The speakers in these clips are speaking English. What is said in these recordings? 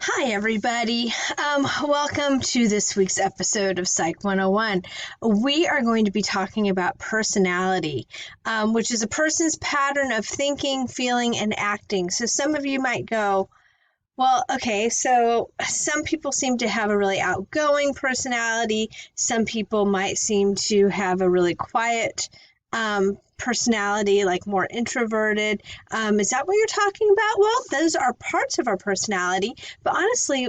Hi, everybody. Welcome to this week's episode of Psych 101. We are going to be talking about personality, which is a person's pattern of thinking, feeling, and acting. So some of you might go, well, okay, so some people seem to have a really outgoing personality. Some people might seem to have a really quiet personality, like more introverted. Is that what you're talking about? Well, those are parts of our personality, but honestly,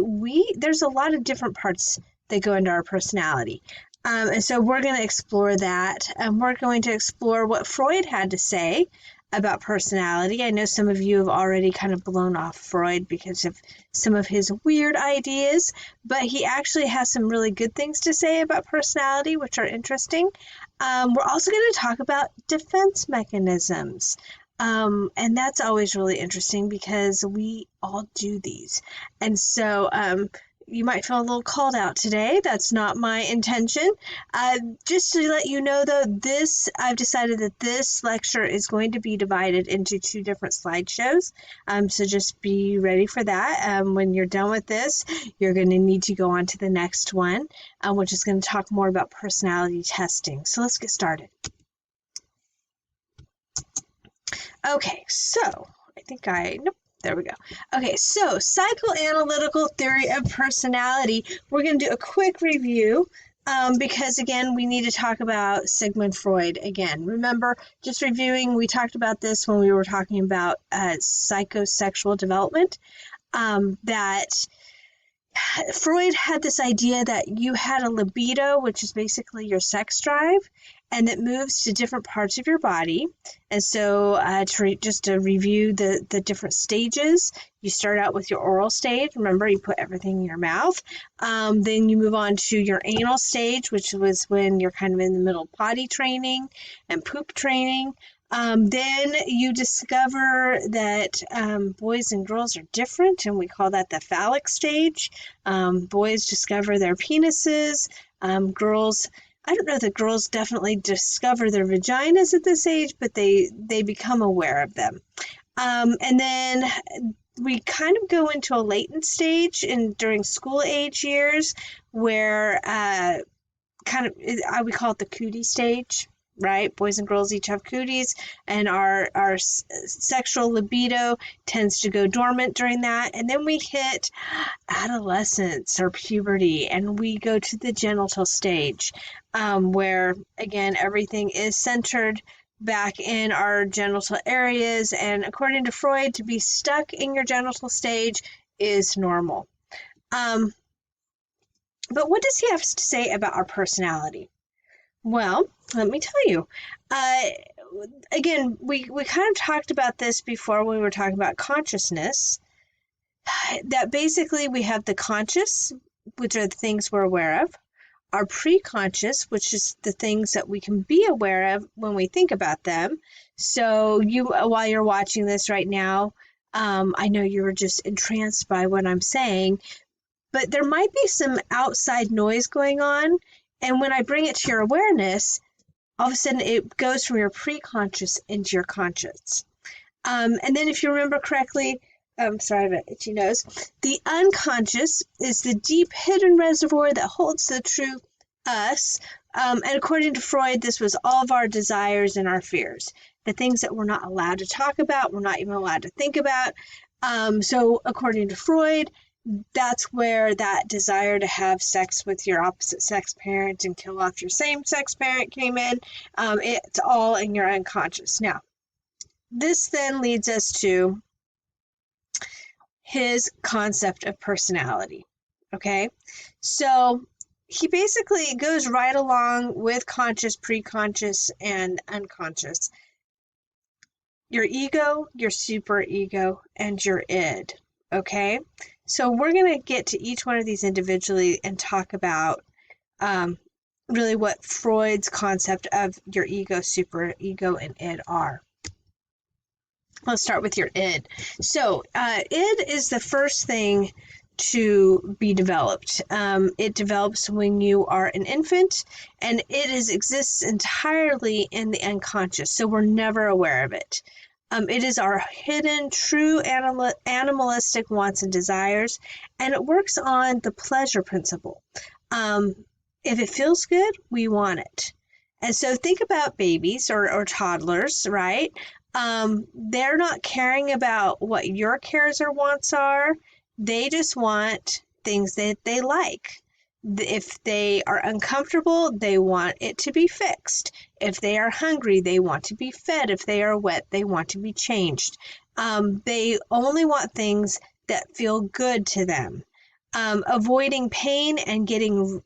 there's a lot of different parts that go into our personality. And so we're going to explore that. We're going to explore what Freud had to say about personality. I know some of you have already kind of blown off Freud because of some of his weird ideas, but he actually has some really good things to say about personality, which are interesting. We're also going to talk about defense mechanisms. And that's always really interesting because we all do these. And so you might feel a little called out today. That's not my intention. Just to let you know, though, I've decided that this lecture is going to be divided into two different slideshows. So just be ready for that. When you're done with this, you're going to need to go on to the next one, which is going to talk more about personality testing. So let's get started. Okay, so nope. There we go. Okay, so psychoanalytical theory of personality. We're going to do a quick review because, again, we need to talk about Sigmund Freud again. Remember, just reviewing, we talked about this when we were talking about psychosexual development, that Freud had this idea that you had a libido, which is basically your sex drive, and that moves to different parts of your body. And so just to review the different stages, you start out with your oral stage. Remember, you put everything in your mouth. Then you move on to your anal stage, which was when you're kind of in the middle of potty training and poop training. Then you discover that boys and girls are different, and we call that the phallic stage. Boys discover their penises. Girls, I don't know that girls definitely discover their vaginas at this age, but they become aware of them. And then we kind of go into a latent stage during school age years where we call it the cootie stage. Right? Boys and girls each have cooties, and our sexual libido tends to go dormant during that. And then we hit adolescence or puberty, and we go to the genital stage, where, again, everything is centered back in our genital areas. And according to Freud, to be stuck in your genital stage is normal. But what does he have to say about our personality? Well, let me tell you. Again, we kind of talked about this before when we were talking about consciousness, that basically we have the conscious, which are the things we're aware of, our preconscious, which is the things that we can be aware of when we think about them. So while you're watching this right now, I know you were just entranced by what I'm saying, but there might be some outside noise going on. And when I bring it to your awareness, all of a sudden it goes from your preconscious into your conscious. And then if you remember correctly, sorry, I have an itchy nose. The unconscious is the deep hidden reservoir that holds the true us. And according to Freud, this was all of our desires and our fears, the things that we're not allowed to talk about, we're not even allowed to think about. So according to Freud, that's where that desire to have sex with your opposite sex parent and kill off your same sex parent came in. It's all in your unconscious. Now, this then leads us to his concept of personality. Okay, so he basically goes right along with conscious, preconscious, and unconscious. Your ego, your superego, and your id. Okay, so we're going to get to each one of these individually and talk about really what Freud's concept of your ego, superego, and id are. Let's start with your id. So id is the first thing to be developed. It develops when you are an infant, and it exists entirely in the unconscious, so we're never aware of it. It is our hidden, true animalistic wants and desires, and it works on the pleasure principle. If it feels good, we want it. And so think about babies or toddlers, right? They're not caring about what your cares or wants are. They just want things that they like. If they are uncomfortable, they want it to be fixed. If they are hungry, they want to be fed. If they are wet, they want to be changed. They only want things that feel good to them. Avoiding pain and getting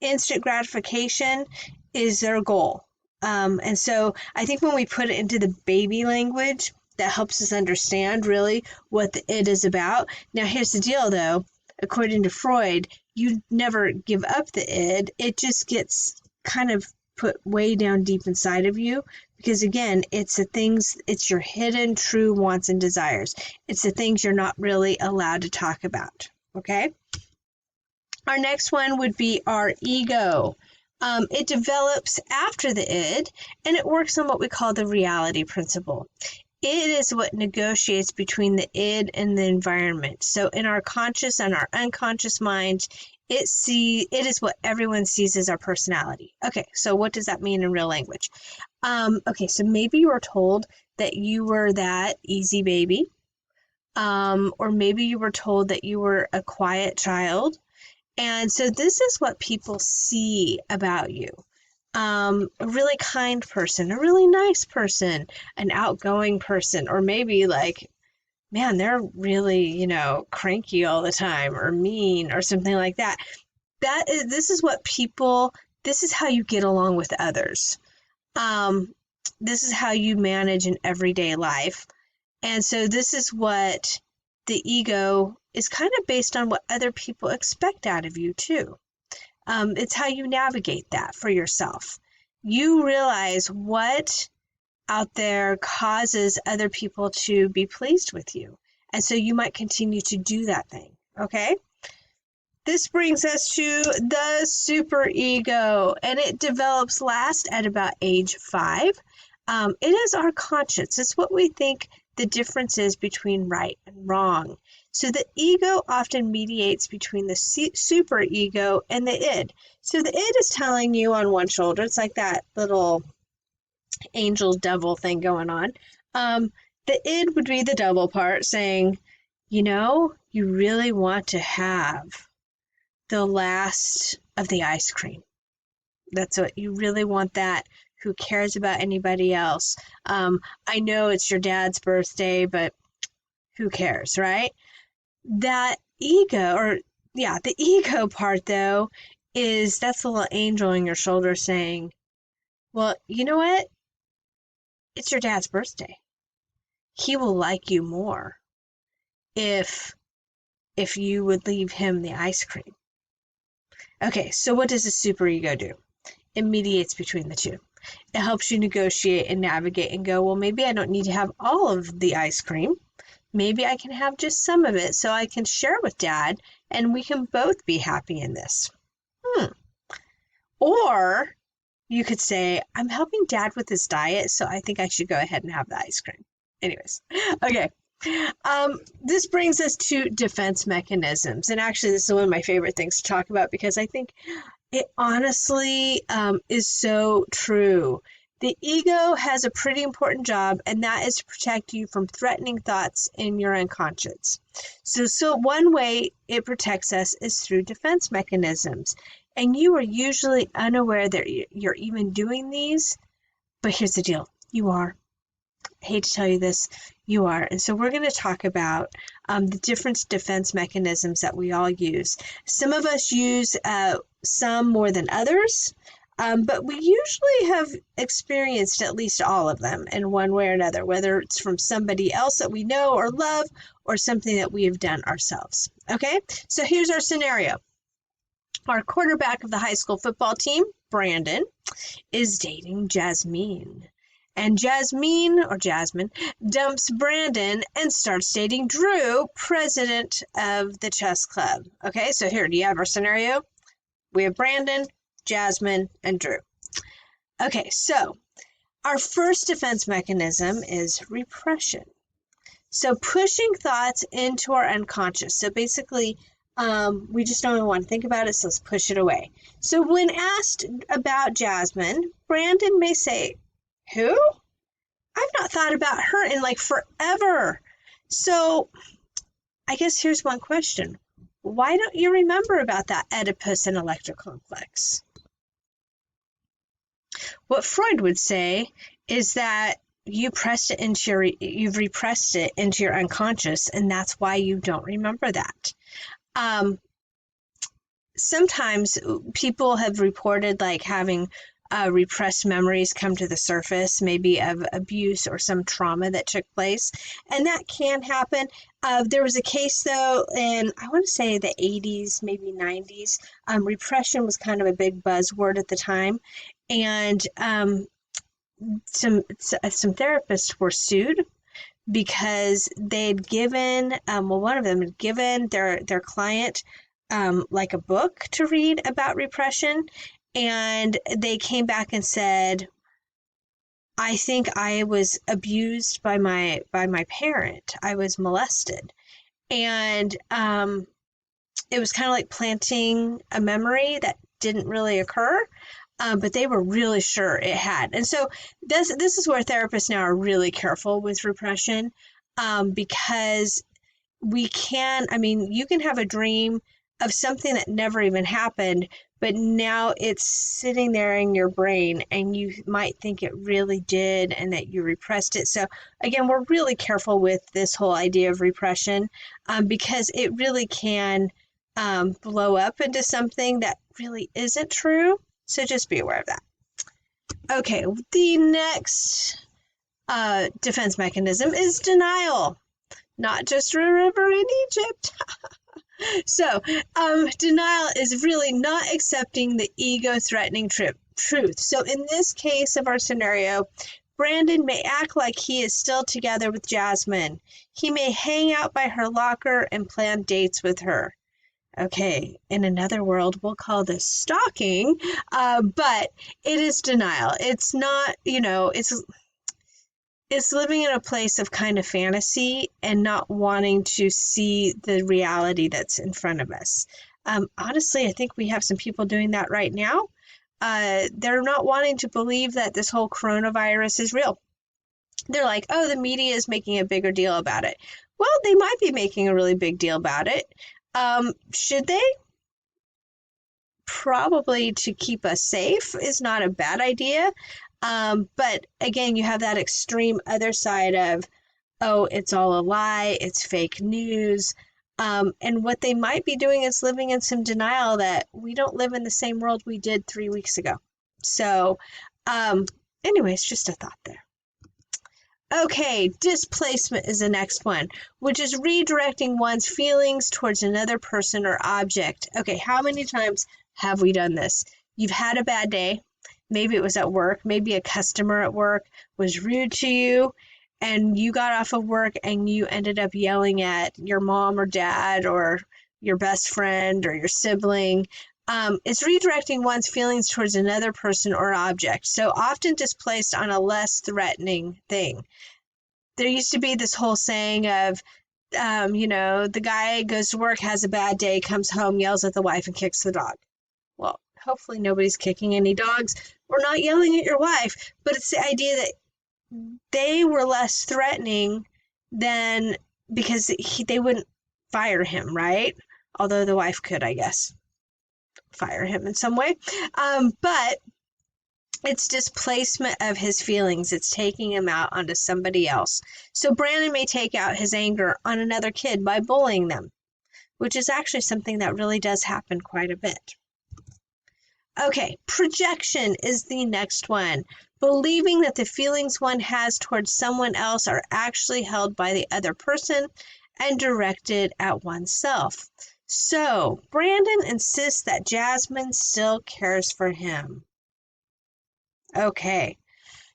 instant gratification is their goal. And so I think when we put it into the baby language, that helps us understand really what the id is about. Now, here's the deal, though. According to Freud, you never give up the id. It just gets kind of put way down deep inside of you because, again, it's the things, it's your hidden true wants and desires. It's the things you're not really allowed to talk about, okay? Our next one would be our ego. It develops after the id, and it works on what we call the reality principle. It is what negotiates between the id and the environment. So in our conscious and our unconscious mind, it is what everyone sees as our personality. Okay, so what does that mean in real language? Okay, so maybe you were told that you were that easy baby, or maybe you were told that you were a quiet child. And so this is what people see about you. A really kind person, a really nice person, an outgoing person, or maybe like, man, they're really, cranky all the time or mean or something like that. This is how you get along with others. This is how you manage in everyday life. And so this is what the ego is kind of based on what other people expect out of you too. It's how you navigate that for yourself. You realize what out there causes other people to be pleased with you. And so you might continue to do that thing, okay? This brings us to the superego, and it develops last at about age 5. It is our conscience. It's what we think the difference is between right and wrong. So the ego often mediates between the superego and the id. So the id is telling you on one shoulder, it's like that little angel devil thing going on. The id would be the devil part saying, you really want to have the last of the ice cream. That's what you really want that. Who cares about anybody else? I know it's your dad's birthday, but who cares, right? That ego, the ego part though, that's the little angel on your shoulder saying, well, you know what? It's your dad's birthday. He will like you more if you would leave him the ice cream. Okay, so what does the superego do? It mediates between the two. It helps you negotiate and navigate and go, well, maybe I don't need to have all of the ice cream. Maybe I can have just some of it so I can share with Dad and we can both be happy in this. Or you could say, I'm helping Dad with his diet, so I think I should go ahead and have the ice cream. Anyways, okay. This brings us to defense mechanisms. And actually, this is one of my favorite things to talk about because I think it honestly is so true. The ego has a pretty important job, and that is to protect you from threatening thoughts in your unconscious. So one way it protects us is through defense mechanisms. And you are usually unaware that you're even doing these, but here's the deal. You are. I hate to tell you this, you are. And so we're going to talk about the different defense mechanisms that we all use. Some of us use some more than others, but we usually have experienced at least all of them in one way or another, whether it's from somebody else that we know or love or something that we have done ourselves. Okay, so here's our scenario. Our quarterback of the high school football team, Brandon, is dating Jasmine. And Jasmine dumps Brandon and starts dating Drew, president of the chess club. Okay, so here, do you have our scenario? We have Brandon, Jasmine, and Drew. Okay, so Our first defense mechanism is repression. So pushing thoughts into our unconscious. So basically, we just don't even want to think about it, so let's push it away. So when asked about Jasmine, Brandon may say, who? I've not thought about her in like forever. So I guess here's one question. Why don't you remember about that Oedipus and Electra complex? What Freud would say is that you've repressed it into your unconscious, and that's why you don't remember that. Sometimes people have reported like having repressed memories come to the surface, maybe of abuse or some trauma that took place, and that can happen. There was a case though in, I want to say the 80s, maybe 90s. Repression was kind of a big buzzword at the time, and some therapists were sued because they'd given, one of them had given their client like a book to read about repression, and they came back and said, I think I was abused by my parent. I was molested. And it was kind of like planting a memory that didn't really occur. But they were really sure it had. And so this is where therapists now are really careful with repression, because you can have a dream of something that never even happened, but now it's sitting there in your brain and you might think it really did and that you repressed it. So again, we're really careful with this whole idea of repression, because it really can blow up into something that really isn't true. So just be aware of that. Okay, the next defense mechanism is denial. Not just a river in Egypt. So, denial is really not accepting the ego-threatening truth. So in this case of our scenario, Brandon may act like he is still together with Jasmine. He may hang out by her locker and plan dates with her. Okay, in another world, we'll call this stalking, but it is denial. It's not, it's living in a place of kind of fantasy and not wanting to see the reality that's in front of us. Honestly, I think we have some people doing that right now. They're not wanting to believe that this whole coronavirus is real. They're like, oh, the media is making a bigger deal about it. Well, they might be making a really big deal about it. Should they? Probably to keep us safe is not a bad idea. But again, you have that extreme other side of, oh, it's all a lie, it's fake news. And what they might be doing is living in some denial that we don't live in the same world we did 3 weeks ago. So, anyways, just a thought there. Okay, displacement is the next one, which is redirecting one's feelings towards another person or object. Okay, how many times have we done this? You've had a bad day. Maybe it was at work. Maybe a customer at work was rude to you, and you got off of work and you ended up yelling at your mom or dad or your best friend or your sibling. It's redirecting one's feelings towards another person or object, so often displaced on a less threatening thing. There used to be this whole saying of, the guy goes to work, has a bad day, comes home, yells at the wife, and kicks the dog. Well, hopefully nobody's kicking any dogs or not yelling at your wife, but it's the idea that they were less threatening than, because they wouldn't fire him, right? Although the wife could, I guess, fire him in some way. But it's displacement of his feelings. It's taking him out onto somebody else. So Brandon may take out his anger on another kid by bullying them, which is actually something that really does happen quite a bit. Okay, projection is the next one. Believing that the feelings one has towards someone else are actually held by the other person and directed at oneself. So, Brandon insists that Jasmine still cares for him. Okay,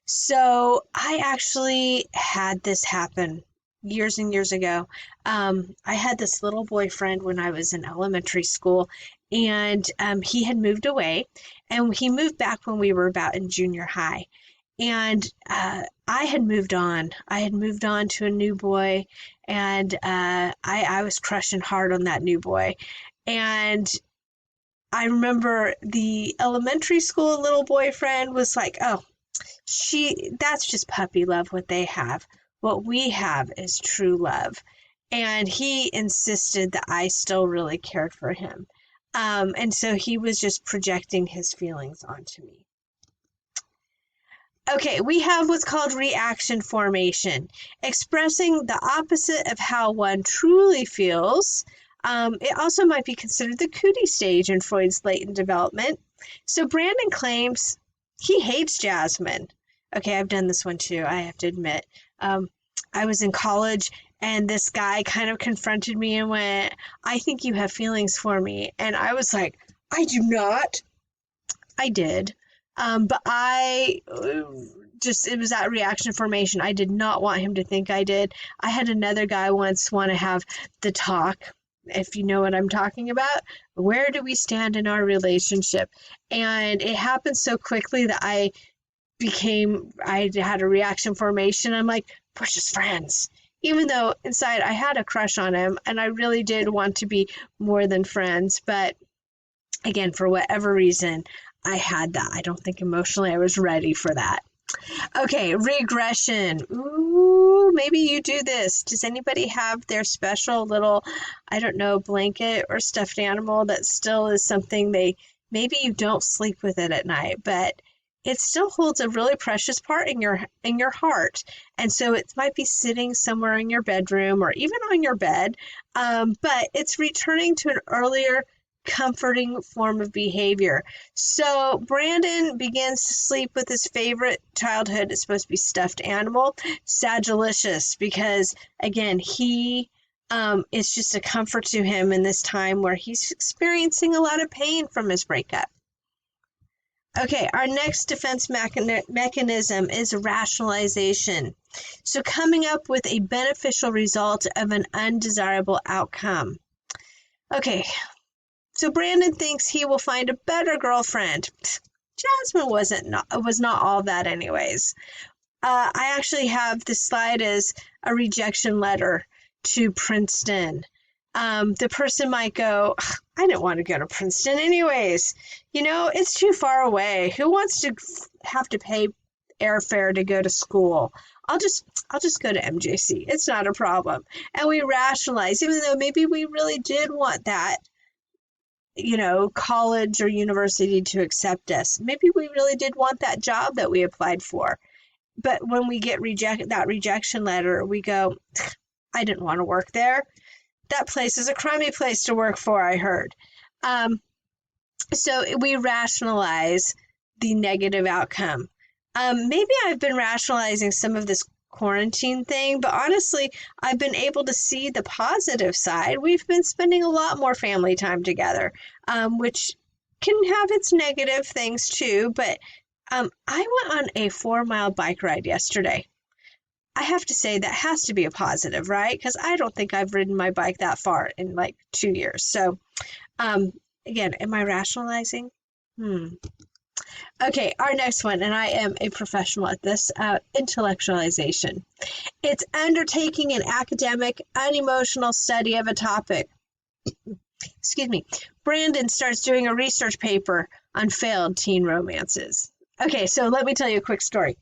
so I actually had this happen years and years ago. I had this little boyfriend when I was in elementary school, and he had moved away, and he moved back when we were about in junior high. And I had moved on. I had moved on to a new boy, and I was crushing hard on that new boy. And I remember the elementary school little boyfriend was like, oh, that's just puppy love, what they have. What we have is true love. And he insisted that I still really cared for him. And so he was just projecting his feelings onto me. Okay, we have what's called reaction formation, expressing the opposite of how one truly feels. It also might be considered the cootie stage in Freud's latent development. So Brandon claims he hates Jasmine. Okay, I've done this one too, I have to admit. I was in college and this guy kind of confronted me and went, I think you have feelings for me. And I was like, I do not. I did. But it was that reaction formation. I did not want him to think I did. I had another guy once want to have the talk, if you know what I'm talking about. Where do we stand in our relationship? And it happened so quickly that I had a reaction formation. I'm like, we're just friends. Even though inside I had a crush on him and I really did want to be more than friends. But again, for whatever reason, I had that. I don't think emotionally I was ready for that. Okay, regression. Ooh, maybe you do this. Does anybody have their special little, I don't know, blanket or stuffed animal that still is something maybe you don't sleep with it at night, but it still holds a really precious part in your heart. And so it might be sitting somewhere in your bedroom or even on your bed, but it's returning to an earlier comforting form of behavior. So Brandon begins to sleep with his favorite childhood, it's supposed to be stuffed animal, Sagilicious, because again, he it's just a comfort to him in this time where he's experiencing a lot of pain from his breakup. Okay, our next defense mechanism is rationalization. So coming up with a beneficial result of an undesirable outcome. Okay, so Brandon thinks he will find a better girlfriend. Jasmine was not all that anyways. I actually have this slide as a rejection letter to Princeton. The person might go, I didn't want to go to Princeton anyways. It's too far away. Who wants to have to pay airfare to go to school? I'll just go to MJC. It's not a problem. And we rationalize, even though maybe we really did want that, college or university to accept us. Maybe we really did want that job that we applied for. But when we get that rejection letter, we go, I didn't want to work there. That place is a crummy place to work for, I heard. So we rationalize the negative outcome. Maybe I've been rationalizing some of this quarantine thing, but honestly, I've been able to see the positive side. We've been spending a lot more family time together, which can have its negative things too, but I went on a 4-mile bike ride yesterday. I have to say that has to be a positive, right? Because I don't think I've ridden my bike that far in like 2 years. So again, am I rationalizing? Okay, our next one, and I am a professional at this, intellectualization. It's undertaking an academic, unemotional study of a topic. Excuse me. Brandon starts doing a research paper on failed teen romances. Okay, so let me tell you a quick story.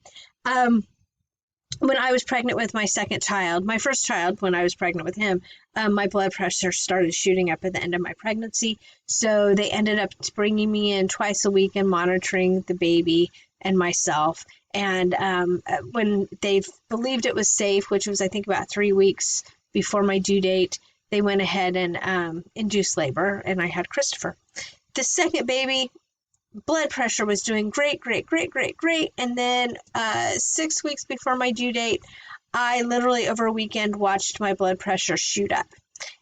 When I was pregnant with my second child, my first child, when I was pregnant with him, my blood pressure started shooting up at the end of my pregnancy. So they ended up bringing me in twice a week and monitoring the baby and myself. And when they believed it was safe, which was, I think, about 3 weeks before my due date, they went ahead and induced labor, and I had Christopher. The second baby, blood pressure was doing great. And then 6 weeks before my due date, I literally over a weekend watched my blood pressure shoot up.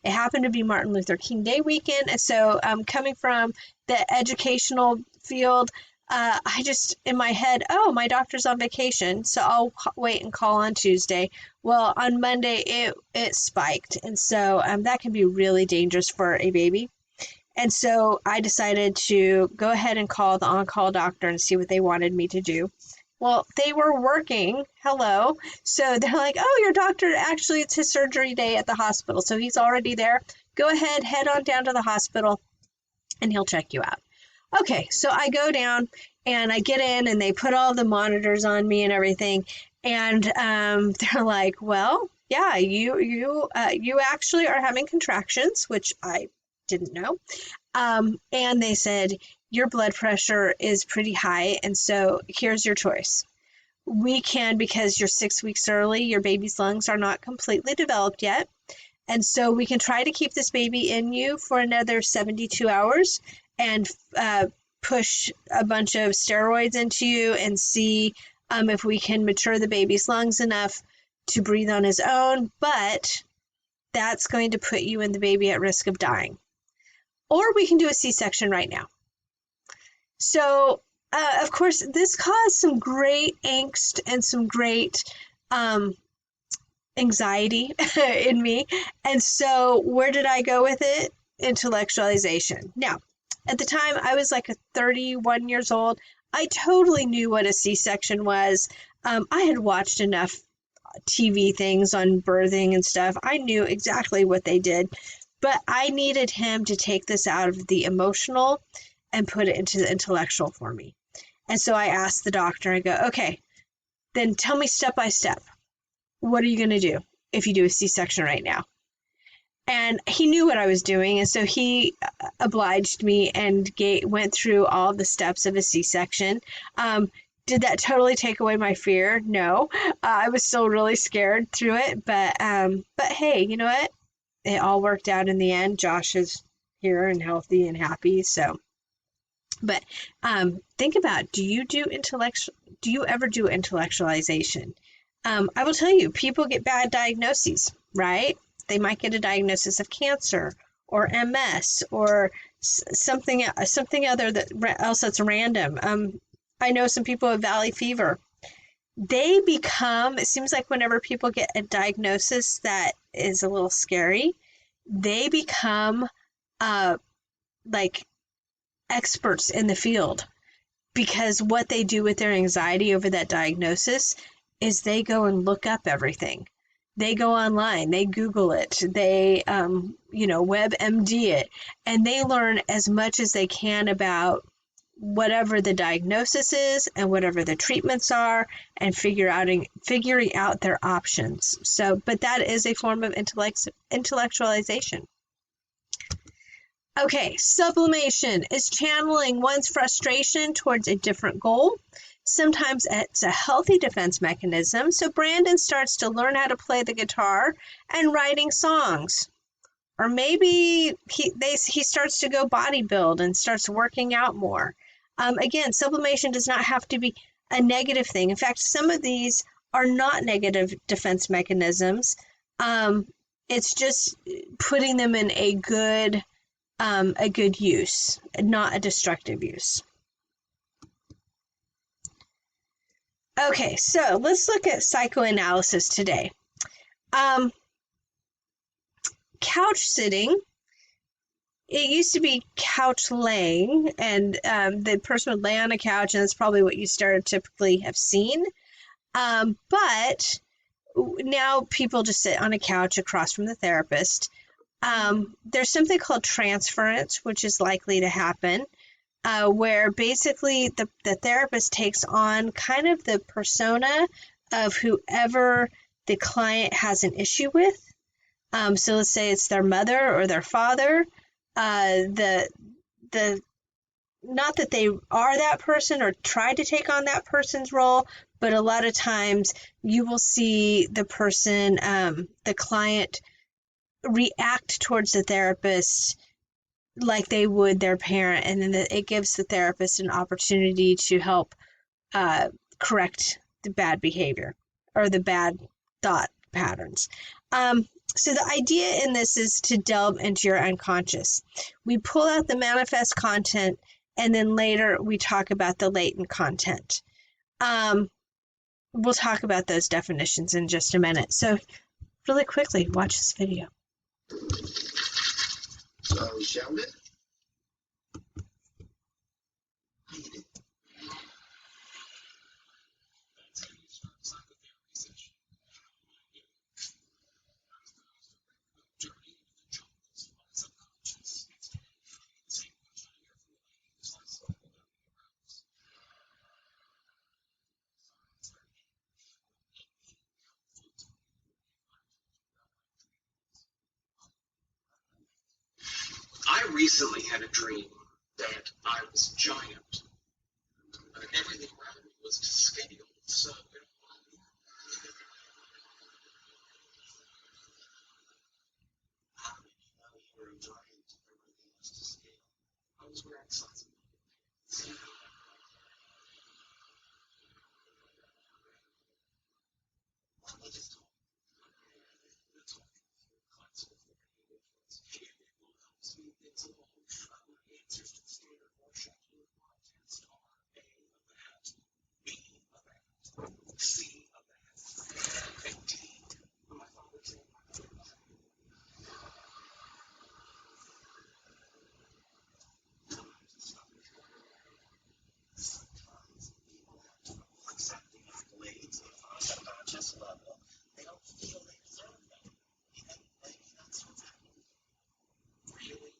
It happened to be Martin Luther King Day weekend. And so coming from the educational field, I just, in my head, oh, my doctor's on vacation, so I'll wait and call on Tuesday. Well, on Monday, it spiked. And so that can be really dangerous for a baby. And so I decided to go ahead and call the on-call doctor and see what they wanted me to do. Well, they were working. Hello. So they're like, oh, your doctor, actually, it's his surgery day at the hospital. So he's already there. Go ahead, head on down to the hospital and he'll check you out. Okay, so I go down and I get in and they put all the monitors on me and everything. And they're like, well, yeah, you actually are having contractions, which I didn't know. And they said, your blood pressure is pretty high. And so here's your choice. We can, because you're 6 weeks early, your baby's lungs are not completely developed yet. And so we can try to keep this baby in you for another 72 hours and push a bunch of steroids into you and see if we can mature the baby's lungs enough to breathe on his own. But that's going to put you and the baby at risk of dying. Or we can do a C-section right now. So, of course, this caused some great angst and some great anxiety in me. And so where did I go with it? Intellectualization. Now, at the time, I was like 31 years old. I totally knew what a C-section was. I had watched enough TV things on birthing and stuff. I knew exactly what they did. But I needed him to take this out of the emotional and put it into the intellectual for me. And so I asked the doctor, I go, okay, then tell me step by step. What are you going to do if you do a C-section right now? And he knew what I was doing, and so he obliged me and went through all the steps of a C-section. Did that totally take away my fear? No. I was still really scared through it, but hey, you know what? It all worked out in the end. Josh is here and healthy and happy, so. But think about, do you ever do intellectualization? I will tell you, people get bad diagnoses, right? They might get a diagnosis of cancer or MS or something other else that's random. I know some people with valley fever. It seems like whenever people get a diagnosis that is a little scary, they become like experts in the field, because what they do with their anxiety over that diagnosis is they go and look up everything. They go online, they Google it, they WebMD it, and they learn as much as they can about whatever the diagnosis is and whatever the treatments are, and figuring out their options. So, but that is a form of intellectualization. Okay, sublimation is channeling one's frustration towards a different goal. Sometimes it's a healthy defense mechanism. So Brandon starts to learn how to play the guitar and writing songs. Or maybe he starts to go bodybuild and starts working out more. Again, sublimation does not have to be a negative thing. In fact, some of these are not negative defense mechanisms. It's just putting them in a good use, not a destructive use. Okay, so let's look at psychoanalysis today. Couch sitting. It used to be couch laying, and the person would lay on a couch, and that's probably what you stereotypically have seen. But now people just sit on a couch across from the therapist. There's something called transference, which is likely to happen, where basically the therapist takes on kind of the persona of whoever the client has an issue with. So let's say it's their mother or their father. Not that they are that person or try to take on that person's role, but a lot of times you will see the person, the client, react towards the therapist like they would their parent, and then it gives the therapist an opportunity to help correct the bad behavior or the bad thought patterns. So the idea in this is to delve into your unconscious. We pull out the manifest content, and then later we talk about the latent content. We'll talk about those definitions in just a minute. So really quickly, watch this video. So, shall we? I recently had a dream that I was a giant, and everything around me was to scale. So, how did you know you were a giant and everything was to scale? I was wearing sizable pants. I just told that's what classical therapy was. It will help speed things along. My answers to the standard Rorschach uniform test are A of that, B of that, C of that, and D. When my father said my father sometimes it's not sometimes people have to accept the accolades of a subconscious level. They don't feel they deserve them. And maybe that's what's happening. Really?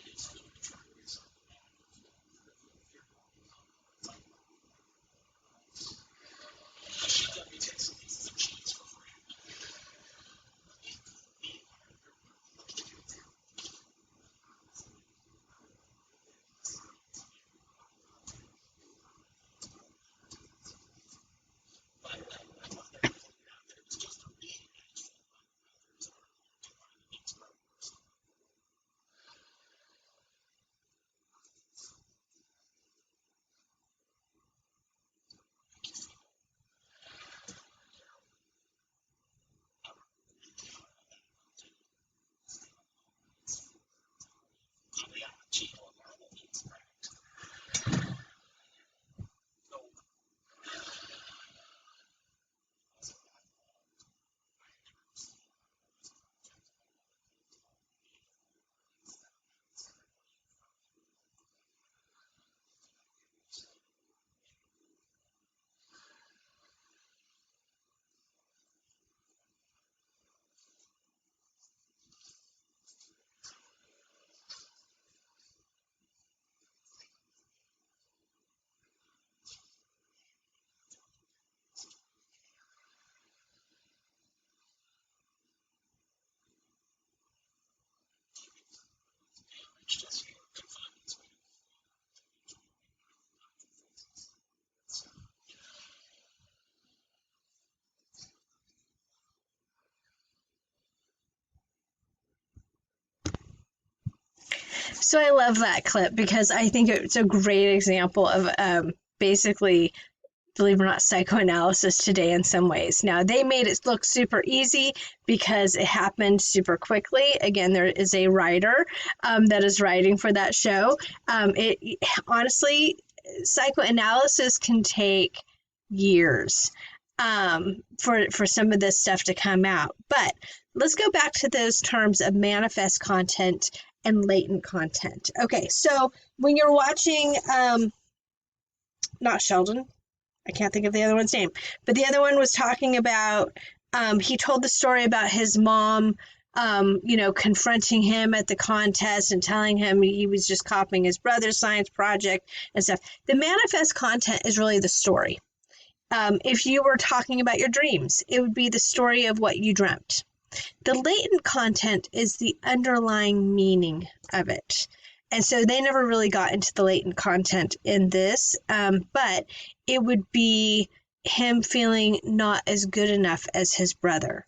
It's good to try yourself. She let me take some pieces of cheese for free. But I thought that was out there. It was just a read. Probably out of cheese on my own needs, right? So, it's just confinements. So I love that clip because I think it's a great example of basically, believe it or not, psychoanalysis today in some ways. Now, they made it look super easy because it happened super quickly. Again, there is a writer that is writing for that show. It honestly, psychoanalysis can take years for some of this stuff to come out. But let's go back to those terms of manifest content and latent content. Okay, so when you're watching, not Sheldon, I can't think of the other one's name, but the other one was talking about, he told the story about his mom, confronting him at the contest and telling him he was just copying his brother's science project and stuff. The manifest content is really the story. If you were talking about your dreams, it would be the story of what you dreamt. The latent content is the underlying meaning of it. And so they never really got into the latent content in this, but it would be him feeling not as good enough as his brother,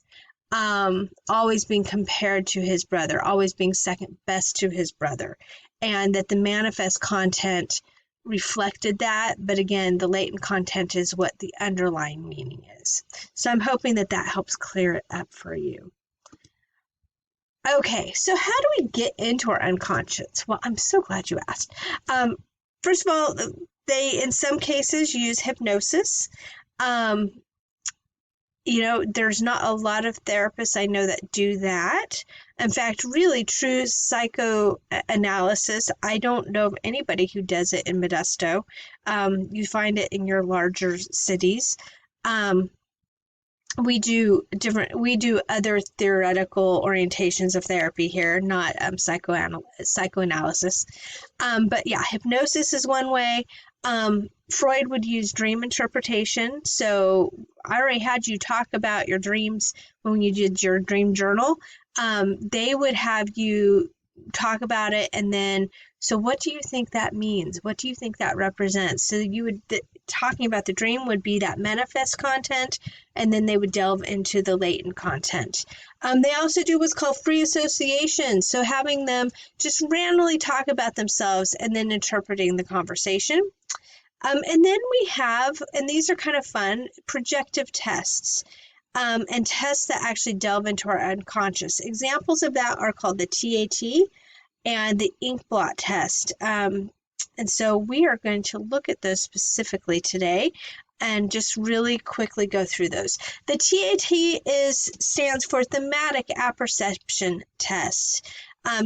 always being compared to his brother, always being second best to his brother, and that the manifest content reflected that. But again, the latent content is what the underlying meaning is. So I'm hoping that that helps clear it up for you. Okay, so how do we get into our unconscious? Well, I'm so glad you asked. First of all, they, in some cases, use hypnosis. There's not a lot of therapists I know that do that. In fact, really true psychoanalysis, I don't know of anybody who does it in Modesto. You find it in your larger cities. We do other theoretical orientations of therapy here, not psychoanalysis. But yeah, hypnosis is one way. Freud would use dream interpretation. So I already had you talk about your dreams when you did your dream journal. They would have you talk about it, and then, so what do you think that means? What do you think that represents? So you would, talking about the dream would be that manifest content, and then they would delve into the latent content. They also do what's called free association. So having them just randomly talk about themselves and then interpreting the conversation. And then we have, and these are kind of fun, projective tests, and tests that actually delve into our unconscious. Examples of that are called the TAT and the ink blot test. And so we are going to look at those specifically today and just really quickly go through those. The TAT stands for Thematic Apperception Test.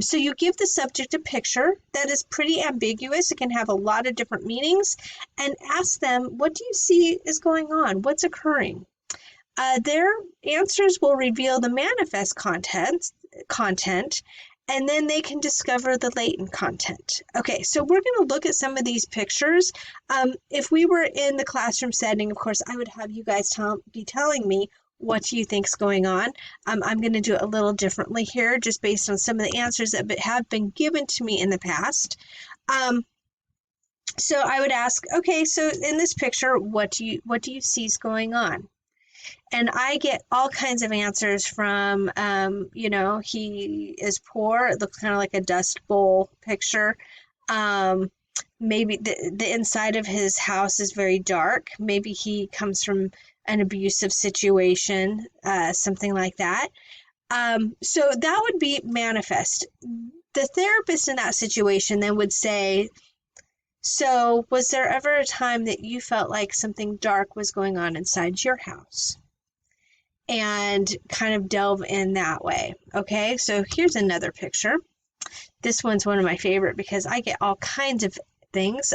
So you give the subject a picture that is pretty ambiguous. It can have a lot of different meanings, and ask them, what do you see is going on? What's occurring? Their answers will reveal the manifest content, and then they can discover the latent content. Okay, so we're going to look at some of these pictures. If we were in the classroom setting, of course, I would have you guys be telling me, what do you think's going on? I'm going to do it a little differently here, just based on some of the answers that have been given to me in the past. So I would ask, okay, so in this picture, what do you see is going on? And I get all kinds of answers from, he is poor. It looks kind of like a Dust Bowl picture. Maybe the inside of his house is very dark. Maybe he comes from an abusive situation, something like that. So that would be manifest. The therapist in that situation then would say, so was there ever a time that you felt like something dark was going on inside your house? And kind of delve in that way. Okay, so here's another picture. This one's one of my favorite because I get all kinds of things.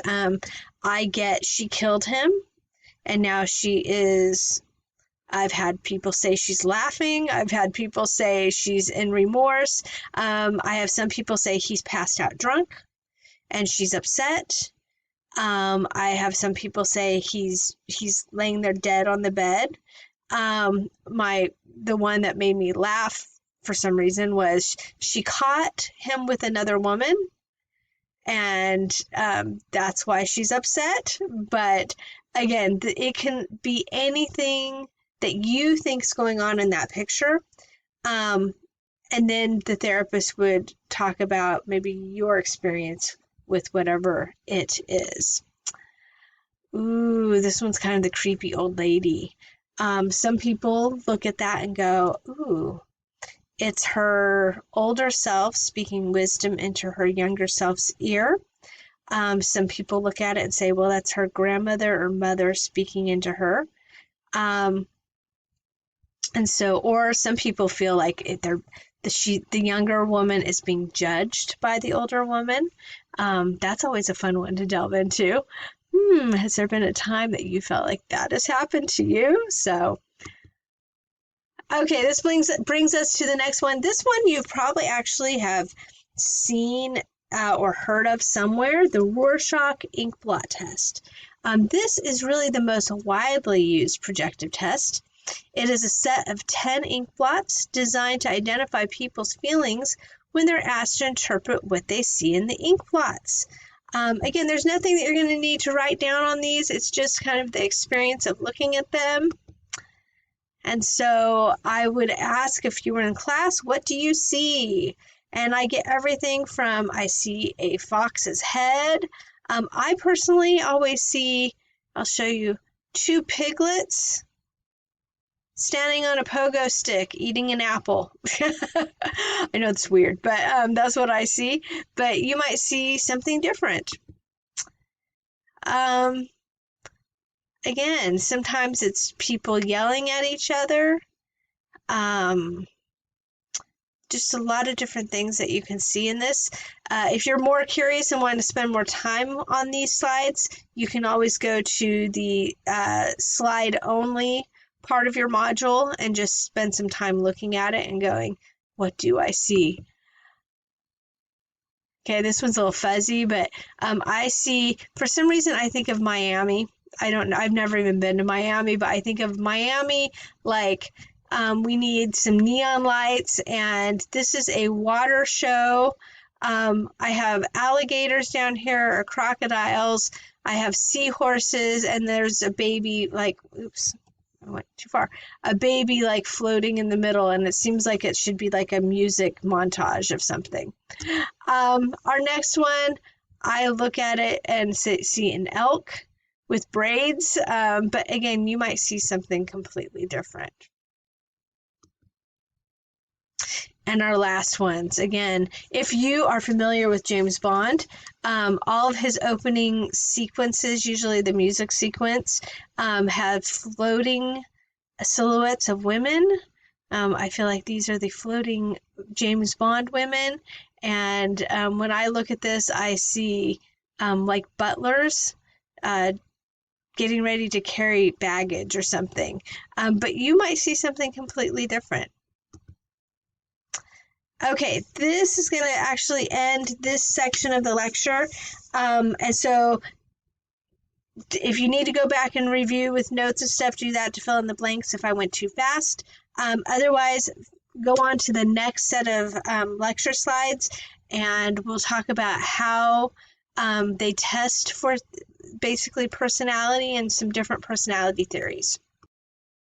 I get, she killed him, and now she is, I've had people say she's laughing. I've had people say she's in remorse. I have some people say he's passed out drunk and she's upset. I have some people say he's laying there dead on the bed. The one that made me laugh for some reason was she caught him with another woman, and that's why she's upset. But again, it can be anything that you think's going on in that picture. And then the therapist would talk about maybe your experience with whatever it is. Ooh, this one's kind of the creepy old lady. Some people look at that and go, ooh, it's her older self speaking wisdom into her younger self's ear. Some people look at it and say, well, that's her grandmother or mother speaking into her. And so, or some people feel like the younger woman is being judged by the older woman. That's always a fun one to delve into. Has there been a time that you felt like that has happened to you? So, okay, this brings us to the next one. This one you probably actually have seen or heard of somewhere, the Rorschach ink blot test. This is really the most widely used projective test. It is a set of 10 ink blots designed to identify people's feelings when they're asked to interpret what they see in the ink blots. Again, there's nothing that you're going to need to write down on these. It's just kind of the experience of looking at them. And so I would ask, if you were in class, what do you see? And I get everything from, I see a fox's head. I personally always see, I'll show you, 2 piglets standing on a pogo stick eating an apple. I know it's weird, but that's what I see. But you might see something different. Again, sometimes it's people yelling at each other. Just a lot of different things that you can see in this. If you're more curious and want to spend more time on these slides, you can always go to the slide only part of your module and just spend some time looking at it and going, what do I see? Okay, this one's a little fuzzy, but I see, for some reason, I think of Miami. I don't know, I've never even been to Miami, but I think of Miami like we need some neon lights, and this is a water show. I have alligators down here, or crocodiles. I have seahorses, and there's a baby, like, oops, I went too far. A baby like floating in the middle, and it seems like it should be like a music montage of something. Our next one, I look at it and see an elk with braids, but again, you might see something completely different. And our last ones, again, if you are familiar with James Bond, all of his opening sequences, usually the music sequence, have floating silhouettes of women. I feel like these are the floating James Bond women. And when I look at this, I see like butlers getting ready to carry baggage or something. But you might see something completely different. Okay, this is going to actually end this section of the lecture. And so if you need to go back and review with notes and stuff, do that to fill in the blanks if I went too fast. Otherwise, go on to the next set of lecture slides, and we'll talk about how they test for basically personality and some different personality theories.